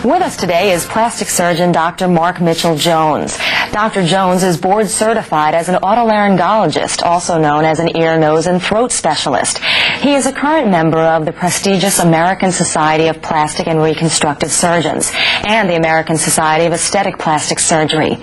With us today is plastic surgeon Dr. Mark Mitchell-Jones. Dr. Jones is board certified as an otolaryngologist, also known as an ear, nose, and throat specialist. He is a current member of the prestigious American Society of Plastic and Reconstructive Surgeons and the American Society of Aesthetic Plastic Surgery.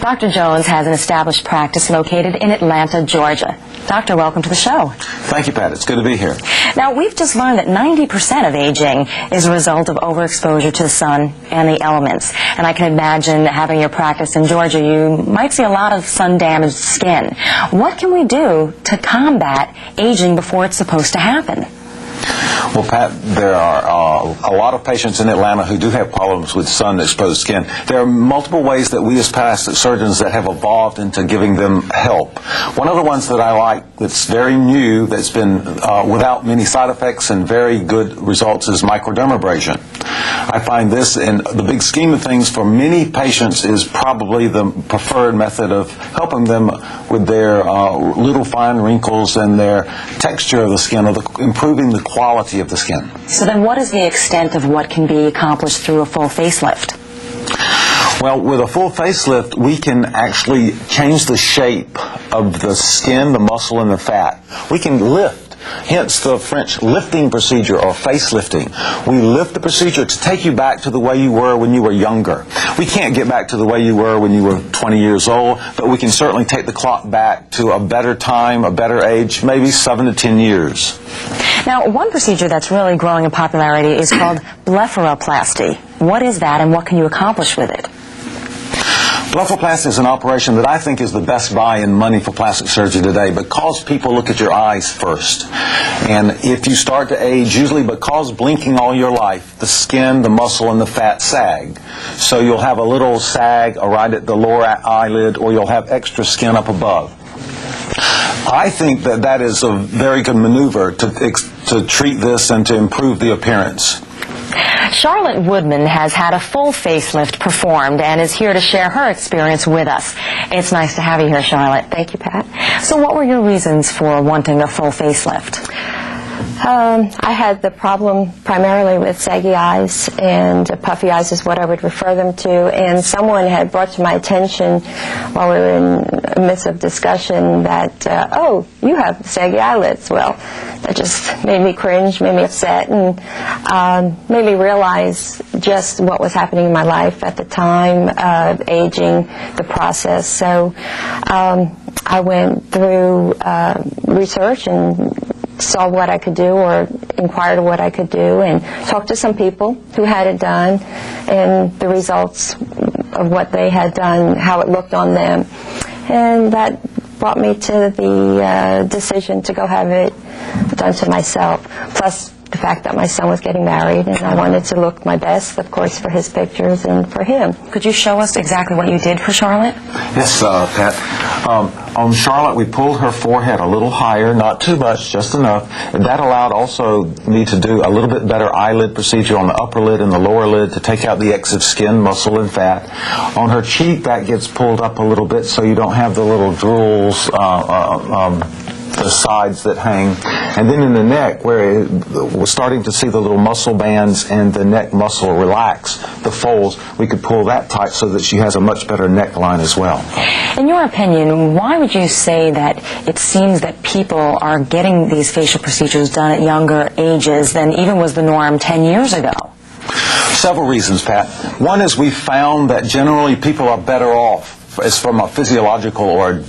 Dr. Jones has an established practice located in Atlanta, Georgia. Doctor, welcome to the show. Thank you, Pat. It's good to be here. Now, we've just learned that 90% of aging is a result of overexposure to the sun and the elements. And I can imagine having your practice in Georgia, you might see a lot of sun-damaged skin. What can we do to combat aging before it's supposed to happen? Well, Pat, there are a lot of patients in Atlanta who do have problems with sun-exposed skin. There are multiple ways that we as plastic surgeons that have evolved into giving them help. One of the ones that I like that's very new, that's been without many side effects and very good results, is microdermabrasion. I find this, in the big scheme of things, for many patients is probably the preferred method of helping them with their little fine wrinkles and their texture of the skin, or improving the quality of the skin. So then what is the extent of what can be accomplished through a full facelift? Well, with a full facelift, we can actually change the shape of the skin, the muscle, and the fat. We can lift. Hence the French lifting procedure, or facelifting. We lift the procedure to take you back to the way you were when you were younger. We can't get back to the way you were when you were 20 years old, but we can certainly take the clock back to a better time, a better age, maybe 7 to 10 years. Now, one procedure that's really growing in popularity is called blepharoplasty. What is that, and what can you accomplish with it? Blepharoplasty is an operation that I think is the best buy in money for plastic surgery today, because people look at your eyes first. And if you start to age, usually because blinking all your life, the skin, the muscle, and the fat sag. So you'll have a little sag right at the lower eyelid, or you'll have extra skin up above. I think that that is a very good maneuver to treat this and to improve the appearance. Charlotte Woodman has had a full facelift performed and is here to share her experience with us. It's nice to have you here, Charlotte. Thank you, Pat. So what were your reasons for wanting a full facelift? I had the problem primarily with saggy eyes, and puffy eyes is what I would refer them to, and someone had brought to my attention while we were in the midst of discussion that, oh, you have saggy eyelids. Well, that just made me cringe, made me upset, and made me realize just what was happening in my life at the time of aging, the process. So I went through research and saw what I could do, or inquired what I could do, and talked to some people who had it done, and the results of what they had done, how it looked on them. And that brought me to the decision to go have it done to myself, plus the fact that my son was getting married, and I wanted to look my best, of course, for his pictures and for him. Could you show us exactly what you did for Charlotte? Yes, Pat. On Charlotte, we pulled her forehead a little higher, not too much, just enough. And that allowed also me to do a little bit better eyelid procedure on the upper lid and the lower lid to take out the excess skin, muscle, and fat. On her cheek, that gets pulled up a little bit so you don't have the little drools, the sides that hang. And then in the neck, where we're starting to see the little muscle bands and the neck muscle relax, the folds, we could pull that tight so that she has a much better neckline as well. In your opinion, why would you say that it seems that people are getting these facial procedures done at younger ages than even was the norm 10 years ago? Several reasons, Pat. One is we found that generally people are better off, as from a physiological or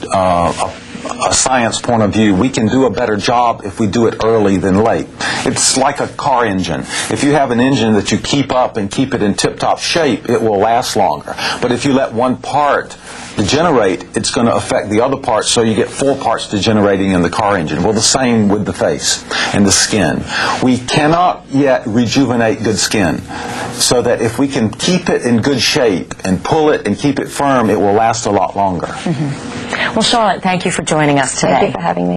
a science point of view. We can do a better job if we do it early than late. It's like a car engine. If you have an engine that you keep up and keep it in tip-top shape, it will last longer. But if you let one part degenerate, it's going to affect the other parts, so you get 4 parts degenerating in the car engine. Well, the same with the face and the skin. We cannot yet rejuvenate good skin, so that if we can keep it in good shape and pull it and keep it firm, it will last a lot longer. Well, Charlotte, thank you for joining us today. Thank you for having me.